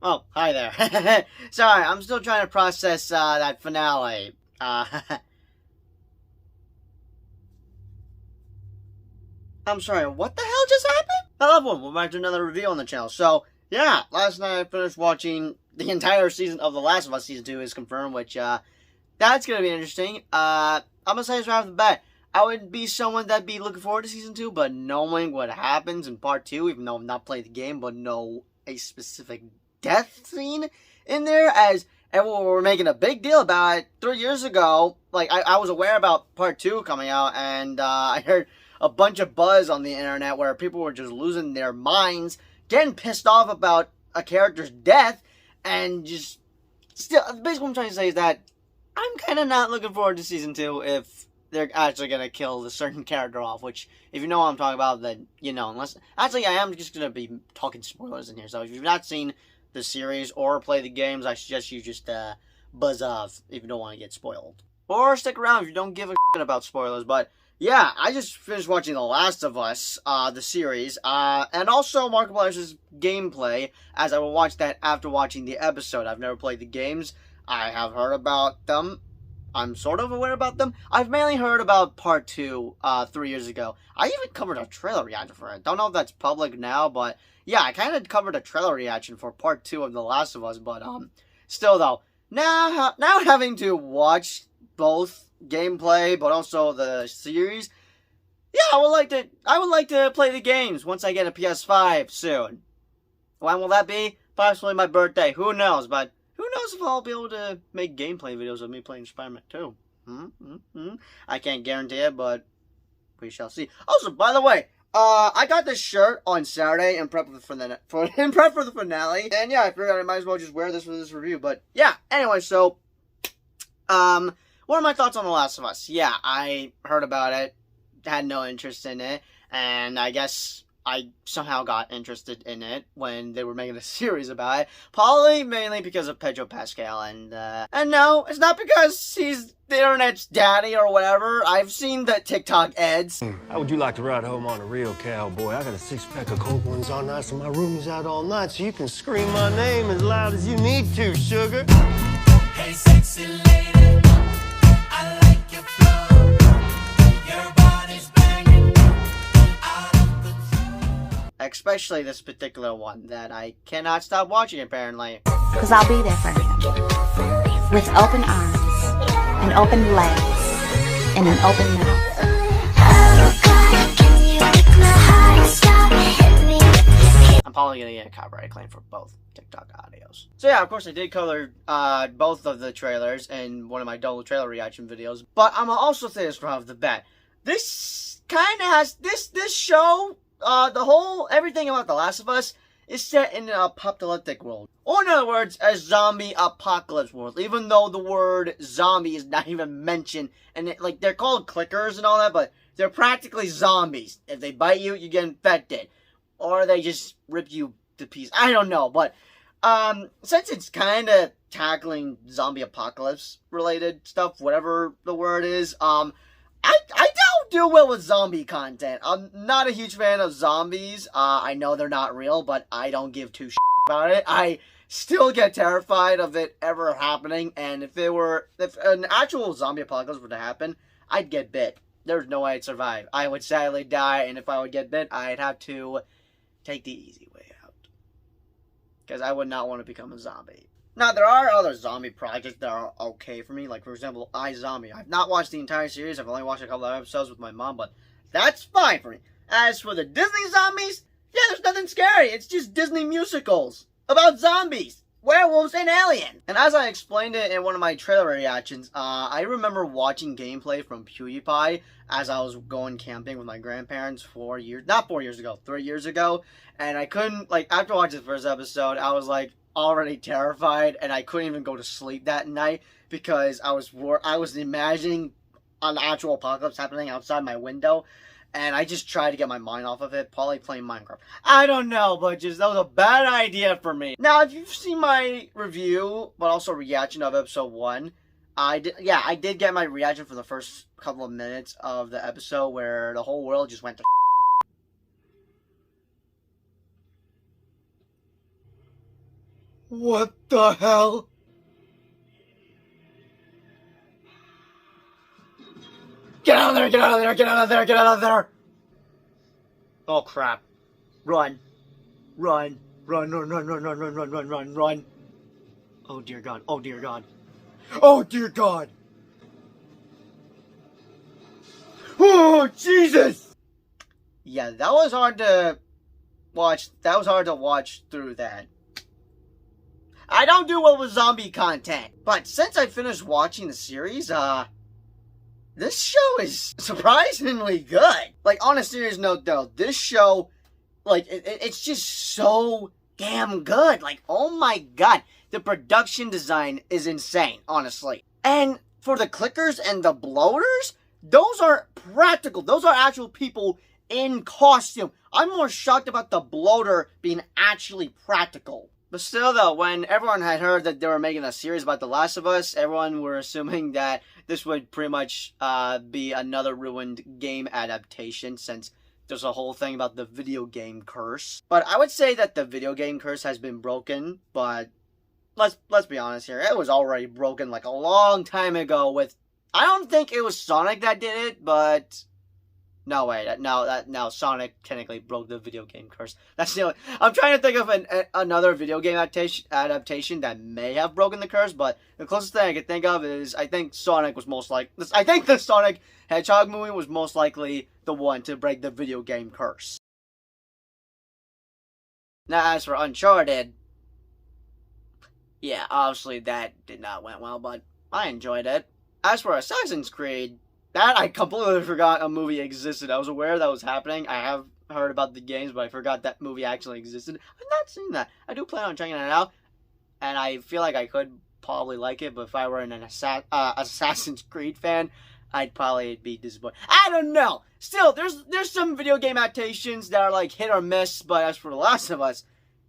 Oh, hi there. Sorry, I'm still trying to process that finale. I'm sorry, what the hell just happened? Hello everyone, we're back to another review on the channel. So, yeah, last night I finished watching the entire season of The Last of Us Season 2 is confirmed, which, that's gonna be interesting. I'm gonna say this right off the bat. I would be someone that'd be looking forward to Season 2, but knowing what happens in Part 2, even though I've not played the game, but know a specific death scene in there, as everyone were making a big deal about it 3 years ago. Like, I was aware about Part 2 coming out, and I heard a bunch of buzz on the internet where people were just losing their minds, getting pissed off about a character's death, and just still, basically what I'm trying to say is that I'm kind of not looking forward to Season 2 if they're actually going to kill a certain character off, which, if you know what I'm talking about, then you know. Unless, actually, I am just going to be talking spoilers in here, so if you've not seen the series or play the games, I suggest you just buzz off if you don't want to get spoiled. Or stick around if you don't give a shit about spoilers, but yeah, I just finished watching The Last of Us, the series, and also Markiplier's gameplay, as I will watch that after watching the episode. I've never played the games. I have heard about them. I'm sort of aware about them. I've mainly heard about Part 2, 3 years ago. I even covered a trailer reaction for it. Don't know if that's public now, but yeah, I kind of covered a trailer reaction for Part 2 of The Last of Us, but still though, now having to watch both gameplay, but also the series, yeah, I would like to play the games once I get a PS5 soon. When will that be? Possibly my birthday. Who knows? But who knows if I'll be able to make gameplay videos of me playing Spider-Man 2. I can't guarantee it, but we shall see. Also, by the way, I got this shirt on Saturday in prep for the finale, and yeah, I figured I might as well just wear this for this review. But yeah, anyway, so what are my thoughts on The Last of Us? Yeah, I heard about it, had no interest in it, and I guess I somehow got interested in it when they were making a series about it. Probably mainly because of Pedro Pascal, and no, it's not because he's the internet's daddy or whatever. I've seen the TikTok ads. How would you like to ride home on a real cowboy? I got a six-pack of cold ones all night, so my room is out all night, so you can scream my name as loud as you need to, sugar. Hey, sexy lady, I like your flow. Your body's banging out of control. Especially this particular one that I cannot stop watching, apparently. Because I'll be there for him. With open arms, and open legs, and an open mouth. I'm probably going to get a copyright claim for both TikTok audios. So yeah, of course I did cover both of the trailers in one of my double trailer reaction videos. But I'm going to also say this right off the bat. This kind of has, this show, everything about The Last of Us is set in an apocalyptic world. Or in other words, a zombie apocalypse world. Even though the word zombie is not even mentioned. And they're called clickers and all that, but they're practically zombies. If they bite you, you get infected. Or they just rip you to pieces. I don't know, but since it's kind of tackling zombie apocalypse related stuff, whatever the word is, I don't do well with zombie content. I'm not a huge fan of zombies. I know they're not real, but I don't give two shits about it. I still get terrified of it ever happening, and if an actual zombie apocalypse were to happen, I'd get bit. There's no way I'd survive. I would sadly die, and if I would get bit, I'd have to take the easy way out. Because I would not want to become a zombie. Now, there are other zombie projects that are okay for me. Like, for example, iZombie. I've not watched the entire series. I've only watched a couple of episodes with my mom, but that's fine for me. As for the Disney zombies, yeah, there's nothing scary. It's just Disney musicals about zombies, werewolves, and alien. And as I explained it in one of my trailer reactions, I remember watching gameplay from PewDiePie as I was going camping with my grandparents 3 years ago, and I couldn't, after watching the first episode, I was, already terrified, and I couldn't even go to sleep that night, because I was imagining an actual apocalypse happening outside my window, and I just tried to get my mind off of it, probably playing Minecraft. I don't know, but that was a bad idea for me. Now, if you've seen my review, but also reaction of episode 1, I did get my reaction for the first couple of minutes of the episode where the whole world just went to What the hell? Get out of there, get out of there, get out of there, get out of there! Oh crap. Run. Run. Run, run, run, run, run, run, run, run, run, run. Oh dear God, oh dear God. Oh dear God! Oh, Jesus! Yeah, that was hard to watch. That was hard to watch through that. I don't do well with zombie content, but since I finished watching the series, this show is surprisingly good. Like, on a serious note, though, this show, like, it's just so damn good. Like, oh my God, the production design is insane, honestly. And for the clickers and the bloaters, those are practical. Those are actual people in costume. I'm more shocked about the bloater being actually practical. But still, though, when everyone had heard that they were making a series about The Last of Us, everyone were assuming that this would pretty much be another ruined game adaptation, since there's a whole thing about the video game curse. But I would say that the video game curse has been broken, but let's be honest here. It was already broken like a long time ago with... I don't think it was Sonic that did it, but... No, wait. No, Sonic technically broke the video game curse. That's the only... I'm trying to think of another video game adaptation that may have broken the curse, but the closest thing I can think of is I think Sonic was most like... I think the Sonic Hedgehog movie was most likely the one to break the video game curse. Now, as for Uncharted... Yeah, obviously that did not went well, but I enjoyed it. As for Assassin's Creed, that I completely forgot a movie existed. I was aware that was happening. I have heard about the games, but I forgot that movie actually existed. I've not seen that. I do plan on checking it out, and I feel like I could probably like it, but if I were an Assassin's Creed fan, I'd probably be disappointed. I don't know. Still, there's some video game adaptations that are like hit or miss, but as for The Last of Us,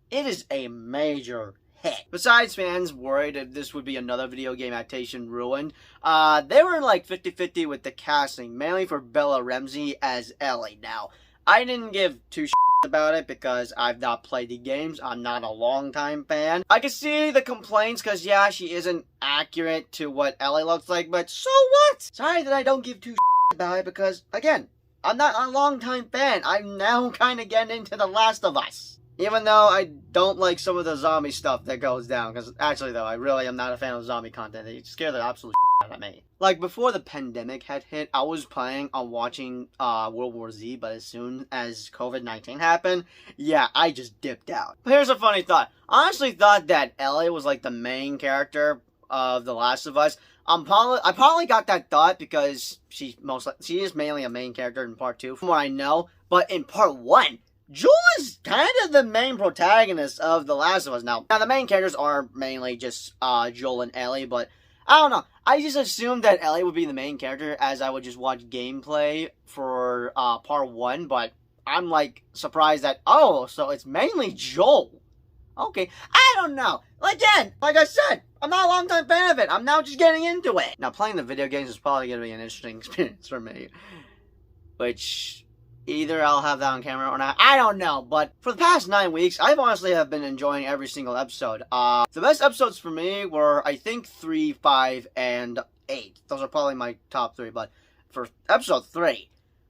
it is a major hit. Besides, fans worried if this would be another video game adaptation ruined, they were like 50-50 with the casting, mainly for Bella Ramsey as Ellie. Now, I didn't give two shits about it because I've not played the games. I'm not a long-time fan. I can see the complaints because, yeah, she isn't accurate to what Ellie looks like, but so what? Sorry that I don't give two shits about it because, again, I'm not a long-time fan. I'm now kind of getting into The Last of Us. Even though I don't like some of the zombie stuff that goes down. Because actually, though, I really am not a fan of zombie content. They scare the absolute shit out of me. Like, before the pandemic had hit, I was planning on watching World War Z. But as soon as COVID-19 happened, yeah, I just dipped out. But here's a funny thought. I honestly thought that Ellie was like the main character of The Last of Us. I probably got that thought because she is mainly a main character in part 2, from what I know. But in part 1... Joel is kind of the main protagonist of The Last of Us now. Now, the main characters are mainly just Joel and Ellie, but I don't know. I just assumed that Ellie would be the main character as I would just watch gameplay for part 1, but I'm, like, surprised that, oh, so it's mainly Joel. Okay, I don't know. Again, like I said, I'm not a long-time fan of it. I'm now just getting into it. Now, playing the video games is probably going to be an interesting experience for me, which... either I'll have that on camera or not. I don't know. But for the past 9 weeks, I've honestly have been enjoying every single episode. The best episodes for me were, I think, 3, 5, and 8. Those are probably my top 3. But for episode 3,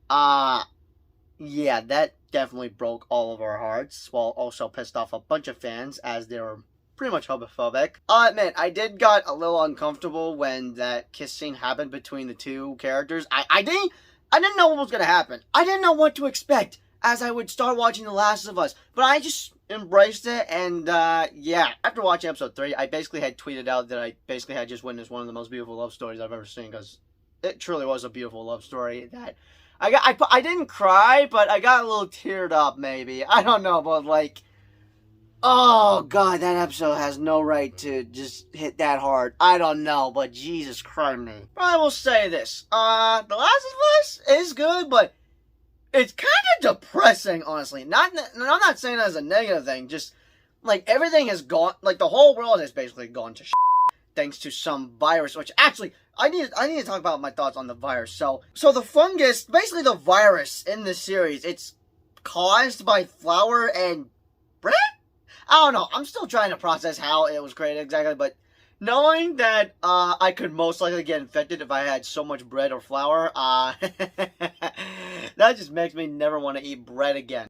yeah, that definitely broke all of our hearts. While also pissed off a bunch of fans as they were pretty much homophobic. I'll admit, I did got a little uncomfortable when that kiss scene happened between the two characters. I didn't know what was going to happen. I didn't know what to expect as I would start watching The Last of Us. But I just embraced it, and yeah. After watching episode 3, I basically had tweeted out that I basically had just witnessed one of the most beautiful love stories I've ever seen, because it truly was a beautiful love story that I didn't cry, but I got a little teared up, maybe. I don't know, but like... oh, God, that episode has no right to just hit that hard. I don't know, but Jesus Christ me. But I will say this. The Last of Us is good, but it's kind of depressing, honestly. I'm not saying that as a negative thing. Just, like, everything has gone... like, the whole world has basically gone to shit thanks to some virus, which, actually, I need to talk about my thoughts on the virus. So the fungus, basically the virus in this series, it's caused by flour and bread? I don't know. I'm still trying to process how it was created exactly, but knowing that I could most likely get infected if I had so much bread or flour, that just makes me never want to eat bread again.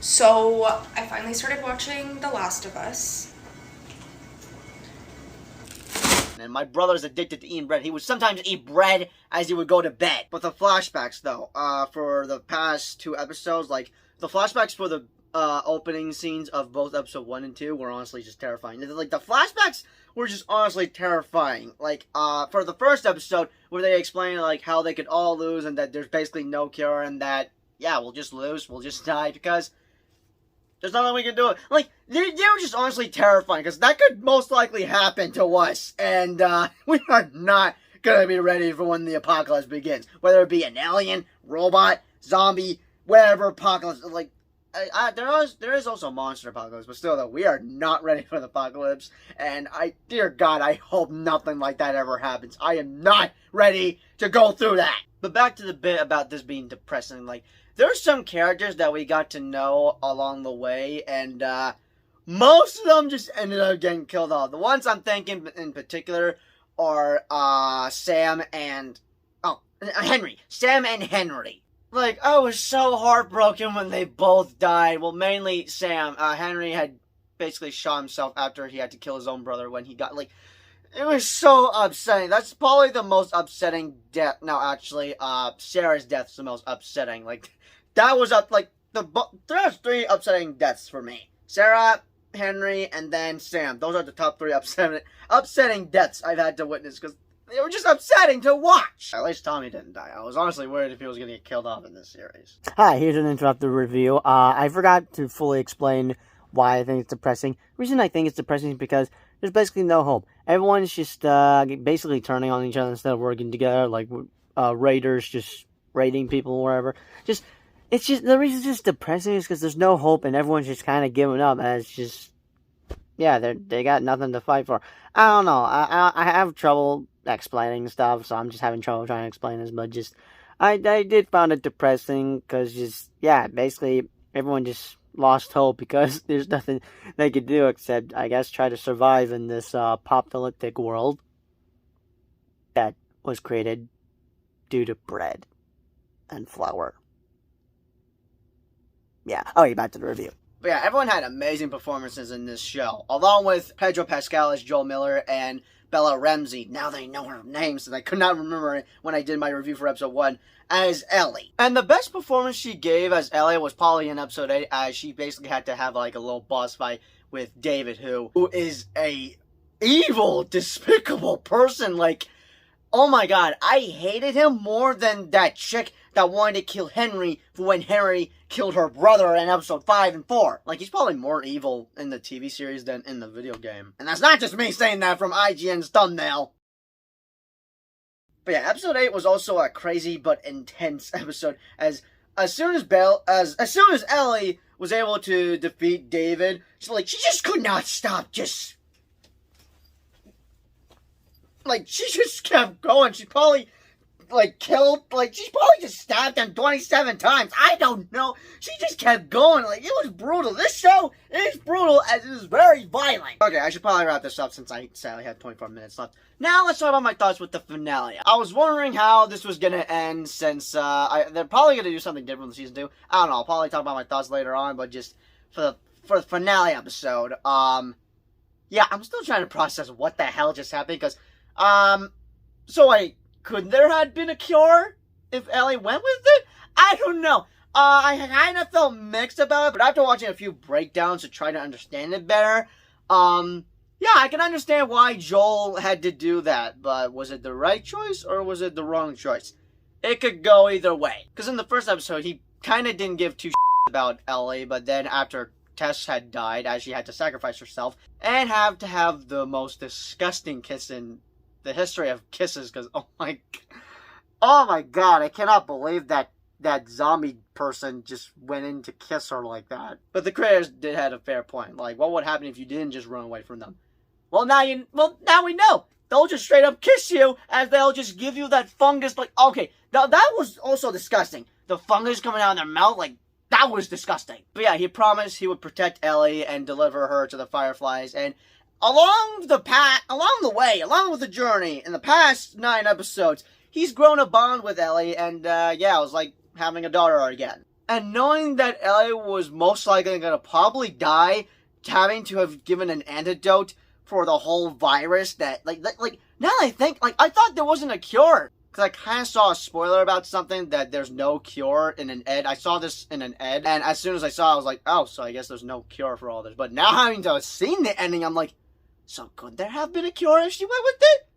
So I finally started watching The Last of Us. And my brother's addicted to eating bread. He would sometimes eat bread as he would go to bed. But the flashbacks, though, for the past 2 episodes, like, the flashbacks for the opening scenes of both episode 1 and 2 were honestly just terrifying. Like, the flashbacks were just honestly terrifying. Like, for the first episode, where they explain, like, how they could all lose and that there's basically no cure and that, yeah, we'll just lose, we'll just die because there's nothing we can do. Like, they were just honestly terrifying, because that could most likely happen to us, and we are not gonna be ready for when the apocalypse begins. Whether it be an alien, robot, zombie, whatever apocalypse, like, there is also monster apocalypse, but still, though, we are not ready for the apocalypse, and dear God, I hope nothing like that ever happens. I am not ready to go through that. But back to the bit about this being depressing, like, there's some characters that we got to know along the way, and most of them just ended up getting killed off. The ones I'm thinking in particular are Sam and Henry. Sam and Henry. Like, I was so heartbroken when they both died. Well, mainly Sam. Henry had basically shot himself after he had to kill his own brother when he got, like, it was so upsetting. That's probably the most upsetting death. No, actually, Sarah's death is the most upsetting. Like, that was there's 3 upsetting deaths for me. Sarah, Henry, and then Sam. Those are the top 3 upsetting deaths I've had to witness, because they were just upsetting to watch. At least Tommy didn't die. I was honestly worried if he was going to get killed off in this series. Hi, here's an interrupted review. I forgot to fully explain why I think it's depressing. The reason I think it's depressing is because there's basically no hope. Everyone's just basically turning on each other instead of working together, like raiders just raiding people or whatever. It's just, the reason it's just depressing is because there's no hope and everyone's just kind of giving up, and it's just, yeah, they got nothing to fight for. I don't know. I have trouble explaining stuff, so I'm just having trouble trying to explain this, but just, I did find it depressing, because just, yeah, basically everyone just lost hope because there's nothing they could do except, I guess, try to survive in this apocalyptic world that was created due to bread and flour. Yeah, back to the review. But yeah, everyone had amazing performances in this show, along with Pedro Pascal as Joel Miller and Bella Ramsey. Now they know her name, since I could not remember it when I did my review for episode 1, as Ellie. And the best performance she gave as Ellie was probably in episode 8, as she basically had to have like a little boss fight with David, who is a evil, despicable person. Like, oh my God, I hated him more than that chick that wanted to kill Henry for when Henry killed her brother in episode 5 and 4. Like, he's probably more evil in the TV series than in the video game. And that's not just me saying that from IGN's thumbnail. But yeah, episode 8 was also a crazy but intense episode, as soon as Ellie was able to defeat David, she just could not stop just, like, she just kept going. She probably, she probably just stabbed him 27 times. I don't know. She just kept going. Like, it was brutal. This show is brutal, as it is very violent. Okay, I should probably wrap this up since I sadly have 24 minutes left. Now, let's talk about my thoughts with the finale. I was wondering how this was gonna end, since, they're probably gonna do something different with season 2. I don't know, I'll probably talk about my thoughts later on, but just for the finale episode, yeah, I'm still trying to process what the hell just happened, because, could there have been a cure if Ellie went with it? I don't know. I kind of felt mixed about it, but after watching a few breakdowns to try to understand it better, yeah, I can understand why Joel had to do that, but was it the right choice or was it the wrong choice? It could go either way. Because in the first episode, he kind of didn't give two shits about Ellie, but then after Tess had died, as she had to sacrifice herself, and have to have the most disgusting kiss in the history of kisses, because oh my God, I cannot believe that zombie person just went in to kiss her like that. But the creators did have a fair point. Like, what would happen if you didn't just run away from them? Well, now we know. They'll just straight up kiss you, as they'll just give you that fungus. Like, okay, that was also disgusting. The fungus coming out of their mouth, like, That was disgusting. But yeah, he promised he would protect Ellie and deliver her to the Fireflies. And along with the journey, in the past 9 episodes, he's grown a bond with Ellie. And yeah, it was like having a daughter again. And knowing that Ellie was most likely going to probably die, having to have given an antidote for the whole virus that, like now that I think, I thought there wasn't a cure. Because I kind of saw a spoiler about something that there's no cure in an ed. I saw this in an ed, and as soon as I saw it, I was like, oh, so I guess there's no cure for all this. But now having to have seen the ending, I'm like, so could there have been a cure if she went with it?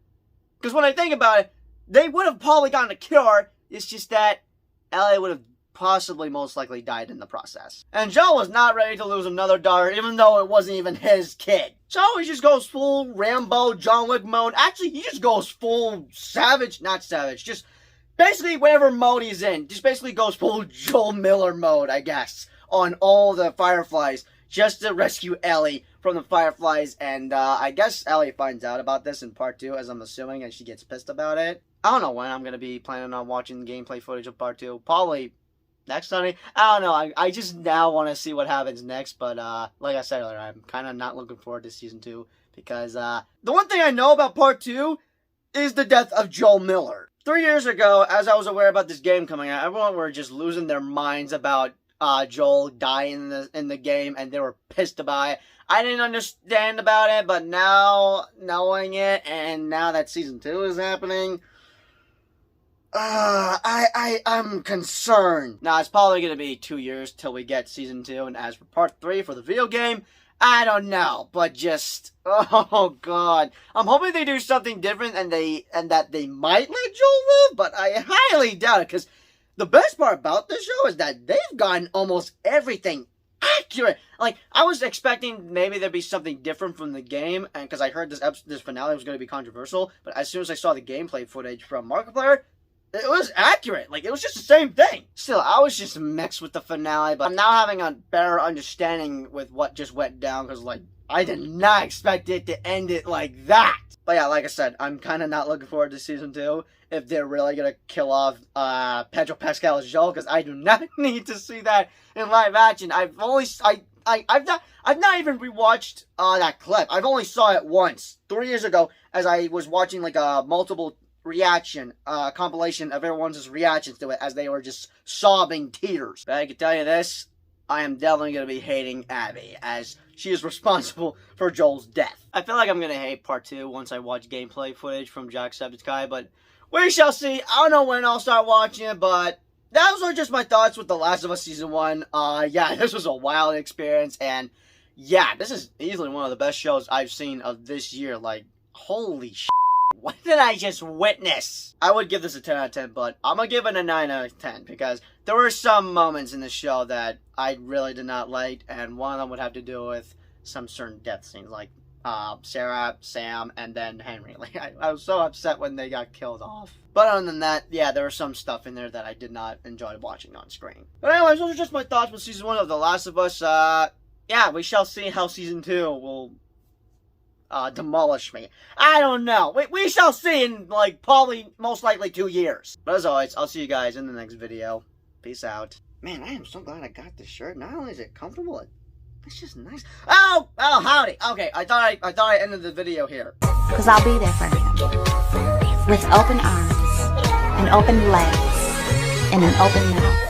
Because when I think about it, they would have probably gotten a cure. It's just that Ellie would have possibly most likely died in the process. And Joel was not ready to lose another daughter, even though it wasn't even his kid. So he just goes full Rambo, John Wick mode. Actually, he just goes full savage, not savage, just basically whatever mode he's in. Just basically goes full Joel Miller mode, I guess, on all the Fireflies, just to rescue Ellie from the Fireflies. And I guess Ellie finds out about this in part 2, as I'm assuming, and she gets pissed about it. I don't know when I'm going to be planning on watching the gameplay footage of part 2. Probably next Sunday. I don't know. I just now want to see what happens next. But like I said earlier, I'm kind of not looking forward to season 2. Because the one thing I know about part 2 is the death of Joel Miller. 3 years ago, as I was aware about this game coming out, everyone were just losing their minds about Joel dying in the game. And they were pissed about it. I didn't understand about it. But now, knowing it, and now that season 2 is happening, I'm concerned. Now, it's probably going to be 2 years till we get season 2, and as for part 3 for the video game, I don't know, but just, oh god. I'm hoping they do something different, and that they might let Joel live, but I highly doubt it, because the best part about this show is that they've gotten almost everything accurate. Like, I was expecting maybe there'd be something different from the game, and because I heard this finale was going to be controversial, but as soon as I saw the gameplay footage from Markiplier, it was accurate. Like, it was just the same thing. Still, I was just mixed with the finale, but I'm now having a better understanding with what just went down, because, like, I did not expect it to end it like that. But yeah, like I said, I'm kind of not looking forward to season 2, if they're really going to kill off Pedro Pascal as Joel, because I do not need to see that in live action. I've not even rewatched that clip. I've only saw it once, 3 years ago, as I was watching, like, a multiple reaction compilation of everyone's reactions to it as they were just sobbing tears. But I can tell you this, I am definitely going to be hating Abby, as she is responsible for Joel's death. I feel like I'm going to hate part 2 once I watch gameplay footage from Jacksepticeye, but we shall see. I don't know when I'll start watching it, but those are just my thoughts with The Last of Us Season 1. Yeah, this was a wild experience, and yeah, this is easily one of the best shows I've seen of this year. Like, holy shit. What did I just witness? I would give this a 10 out of 10, but I'm going to give it a 9 out of 10, because there were some moments in the show that I really did not like, and one of them would have to do with some certain death scenes, like Sarah, Sam, and then Henry. Like, I was so upset when they got killed off. But other than that, yeah, there was some stuff in there that I did not enjoy watching on screen. But anyways, those are just my thoughts with Season 1 of The Last of Us. Yeah, we shall see how Season 2 will demolish me. I don't know. We shall see in, like, probably, most likely 2 years. But as always, I'll see you guys in the next video. Peace out. Man, I am so glad I got this shirt. Not only is it comfortable, it's just nice. Oh, howdy. Okay, I thought I ended the video here. Because I'll be there for him. With open arms, and open legs, and an open mouth.